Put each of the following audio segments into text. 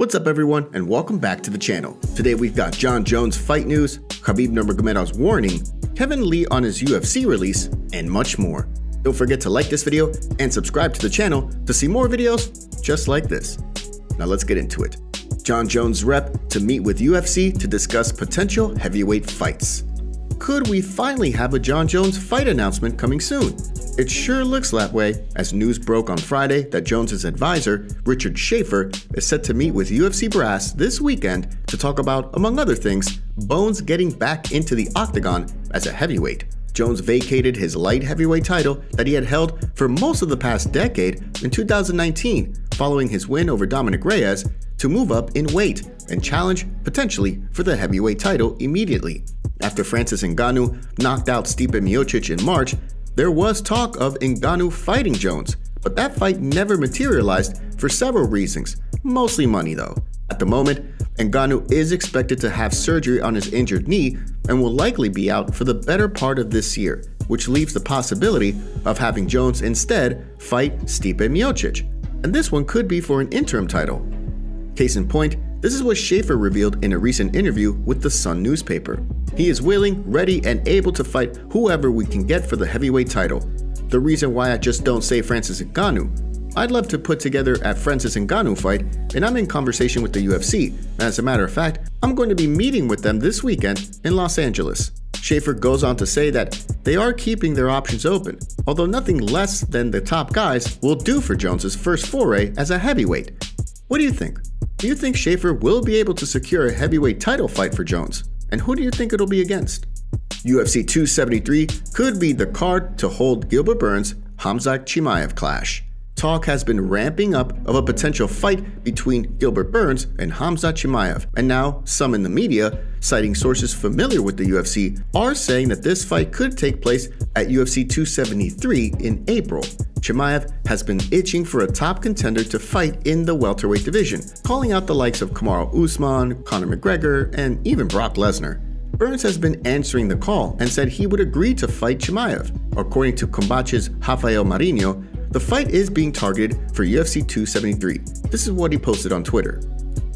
What's up everyone, and welcome back to the channel. Today we've got Jon Jones fight news, Khabib Nurmagomedov's warning, Kevin Lee on his UFC release, and much more. Don't forget to like this video and subscribe to the channel to see more videos just like this. Now let's get into it. Jon Jones rep to meet with UFC to discuss potential heavyweight fights. Could we finally have a Jon Jones fight announcement coming soon? It sure looks that way, as news broke on Friday that Jones's advisor, Richard Schaefer, is set to meet with UFC brass this weekend to talk about, among other things, Bones getting back into the octagon as a heavyweight. Jones vacated his light heavyweight title that he had held for most of the past decade in 2019, following his win over Dominic Reyes, to move up in weight and challenge, potentially, for the heavyweight title immediately. After Francis Ngannou knocked out Stipe Miocic in March, there was talk of Ngannou fighting Jones, but that fight never materialized for several reasons, mostly money though. At the moment, Ngannou is expected to have surgery on his injured knee and will likely be out for the better part of this year, which leaves the possibility of having Jones instead fight Stipe Miocic, and this one could be for an interim title. Case in point, this is what Schaefer revealed in a recent interview with the Sun newspaper. He is willing, ready, and able to fight whoever we can get for the heavyweight title. The reason why I just don't say Francis Ngannou. I'd love to put together a Francis Ngannou fight, and I'm in conversation with the UFC, and as a matter of fact, I'm going to be meeting with them this weekend in Los Angeles. Schaefer goes on to say that they are keeping their options open, although nothing less than the top guys will do for Jones's first foray as a heavyweight. What do you think? Do you think Schaefer will be able to secure a heavyweight title fight for Jones? And who do you think it'll be against? UFC 273 could be the card to hold Gilbert Burns' Khamzat Chimaev clash. Talk has been ramping up of a potential fight between Gilbert Burns and Khamzat Chimaev, and now some in the media, citing sources familiar with the UFC, are saying that this fight could take place at UFC 273 in April. Chimaev has been itching for a top contender to fight in the welterweight division, calling out the likes of Kamaru Usman, Conor McGregor, and even Brock Lesnar. Burns has been answering the call and said he would agree to fight Chimaev. According to Combate's Rafael Marinho, the fight is being targeted for UFC 273. This is what he posted on Twitter.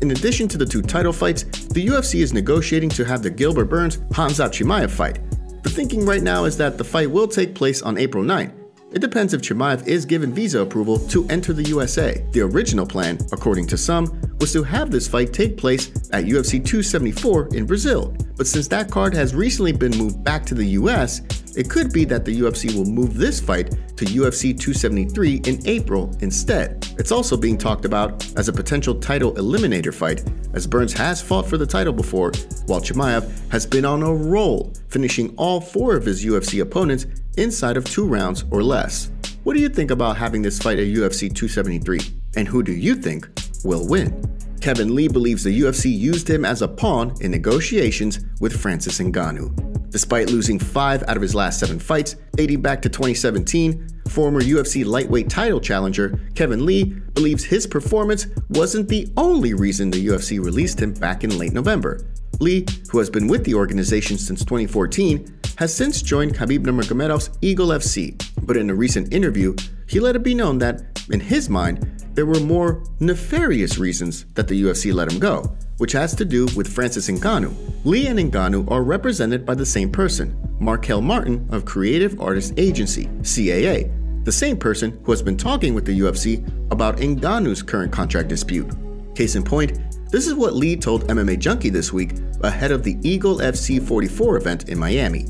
In addition to the two title fights, the UFC is negotiating to have the Gilbert Burns-Khamzat Chimaev fight. The thinking right now is that the fight will take place on April 9th. It depends if Chimaev is given visa approval to enter the USA. The original plan, according to some, was to have this fight take place at UFC 274 in Brazil. But since that card has recently been moved back to the US, it could be that the UFC will move this fight to UFC 273 in April instead. It's also being talked about as a potential title eliminator fight, as Burns has fought for the title before, while Chimaev has been on a roll, finishing all 4 of his UFC opponents inside of 2 rounds or less. What do you think about having this fight at UFC 273? And who do you think will win? Kevin Lee believes the UFC used him as a pawn in negotiations with Francis Ngannou. Despite losing 5 out of his last 7 fights, dating back to 2017, former UFC lightweight title challenger Kevin Lee believes his performance wasn't the only reason the UFC released him back in late November. Lee, who has been with the organization since 2014, has since joined Khabib Nurmagomedov's Eagle FC, but in a recent interview, he let it be known that, in his mind, there were more nefarious reasons that the UFC let him go, which has to do with Francis Ngannou. Lee and Ngannou are represented by the same person, Markel Martin of Creative Artists Agency, CAA, the same person who has been talking with the UFC about Ngannou's current contract dispute. Case in point, this is what Lee told MMA Junkie this week ahead of the Eagle FC 44 event in Miami.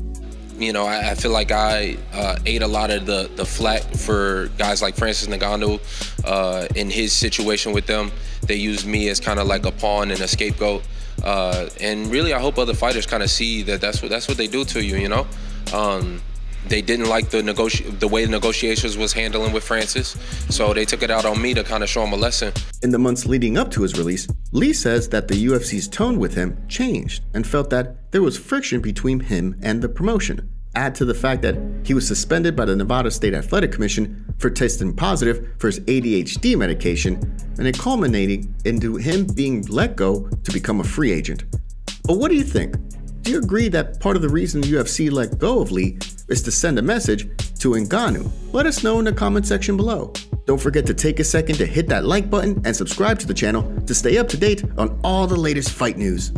You know, I feel like I ate a lot of the flack for guys like Francis Ngannou in his situation with them. They used me as kind of like a pawn and a scapegoat. And really, I hope other fighters kind of see that that's what they do to you, you know? They didn't like the way the negotiations was handling with Francis, so they took it out on me to kind of show him a lesson. In the months leading up to his release, Lee says that the UFC's tone with him changed and felt that there was friction between him and the promotion. Add to the fact that he was suspended by the Nevada State Athletic Commission for testing positive for his ADHD medication, and it culminating into him being let go to become a free agent. But what do you think? Do you agree that part of the reason the UFC let go of Lee is to send a message to Ngannou? Let us know in the comment section below. Don't forget to take a second to hit that like button and subscribe to the channel to stay up to date on all the latest fight news.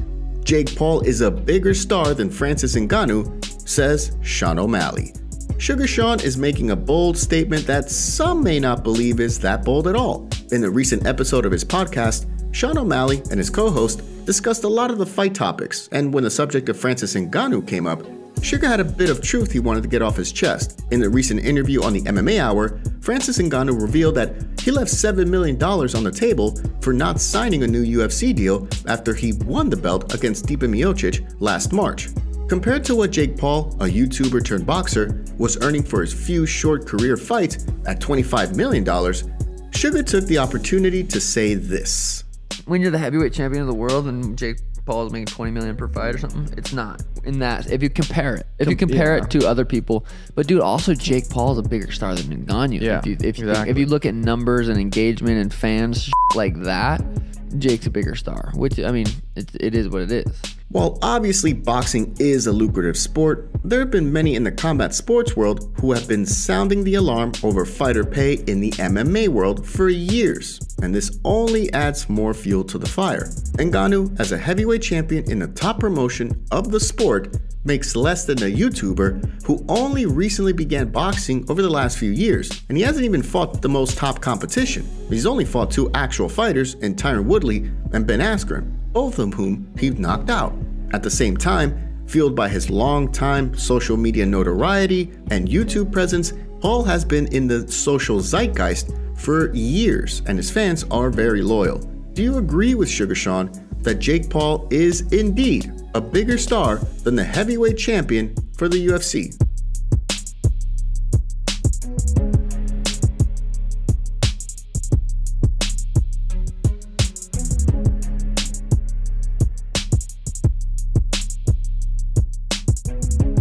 Jake Paul is a bigger star than Francis Ngannou, says Sean O'Malley. Sugar Sean is making a bold statement that some may not believe is that bold at all. In a recent episode of his podcast, Sean O'Malley and his co-host discussed a lot of the fight topics, and when the subject of Francis Ngannou came up, Sugar had a bit of truth he wanted to get off his chest. In the recent interview on the MMA Hour, Francis Ngannou revealed that he left $7 million on the table for not signing a new UFC deal after he won the belt against Stipe Miocic last March. Compared to what Jake Paul, a YouTuber turned boxer, was earning for his few short career fights at $25 million, Sugar took the opportunity to say this. When you're the heavyweight champion of the world and Jake Paul is making $20 million per fight or something, it's not in that. If you compare it, it to other people, but dude, also Jake Paul is a bigger star than Ngannou. Yeah, if you look at numbers and engagement and fans like that, Jake's a bigger star. Which I mean, it is what it is. While obviously boxing is a lucrative sport, there have been many in the combat sports world who have been sounding the alarm over fighter pay in the MMA world for years, and this only adds more fuel to the fire. Ngannou, as a heavyweight champion in the top promotion of the sport, makes less than a YouTuber who only recently began boxing over the last few years, and he hasn't even fought the most top competition. He's only fought two actual fighters in Tyron Woodley and Ben Askren, both of whom he knocked out. At the same time, fueled by his long-time social media notoriety and YouTube presence, Paul has been in the social zeitgeist for years, and his fans are very loyal. Do you agree with Sugar Sean that Jake Paul is indeed a bigger star than the heavyweight champion for the UFC?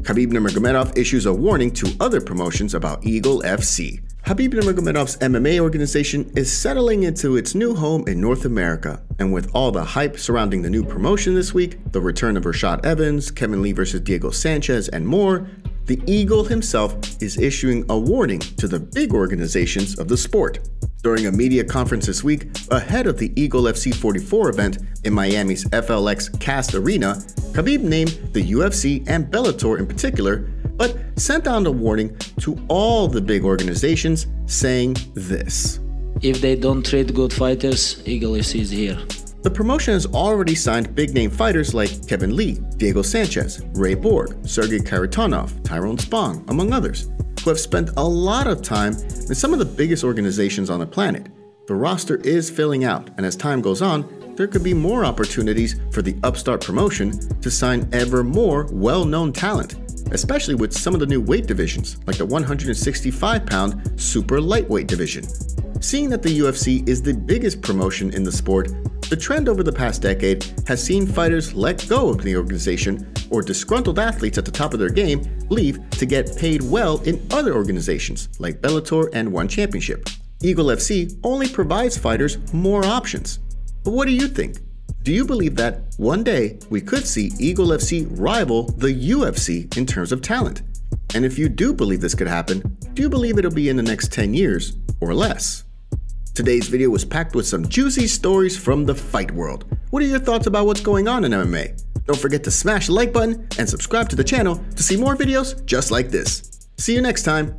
Khabib Nurmagomedov issues a warning to other promotions about Eagle FC. Khabib Nurmagomedov's MMA organization is settling into its new home in North America, and with all the hype surrounding the new promotion this week, the return of Rashad Evans, Kevin Lee vs. Diego Sanchez, and more, the Eagle himself is issuing a warning to the big organizations of the sport. During a media conference this week, ahead of the Eagle FC 44 event in Miami's FLX Cast Arena, Khabib named the UFC and Bellator in particular, but sent out a warning to all the big organizations saying this. If they don't treat good fighters, Eagle FC is here. The promotion has already signed big-name fighters like Kevin Lee, Diego Sanchez, Ray Borg, Sergey Kharitonov, Tyrone Spong, among others, who have spent a lot of time in some of the biggest organizations on the planet. The roster is filling out, and as time goes on, there could be more opportunities for the upstart promotion to sign ever more well-known talent, especially with some of the new weight divisions, like the 165-pound super lightweight division. Seeing that the UFC is the biggest promotion in the sport, the trend over the past decade has seen fighters let go of the organization or disgruntled athletes at the top of their game leave to get paid well in other organizations like Bellator and One Championship. Eagle FC only provides fighters more options. But what do you think? Do you believe that one day we could see Eagle FC rival the UFC in terms of talent? And if you do believe this could happen, do you believe it'll be in the next 10 years or less? Today's video was packed with some juicy stories from the fight world. What are your thoughts about what's going on in MMA? Don't forget to smash the like button and subscribe to the channel to see more videos just like this. See you next time.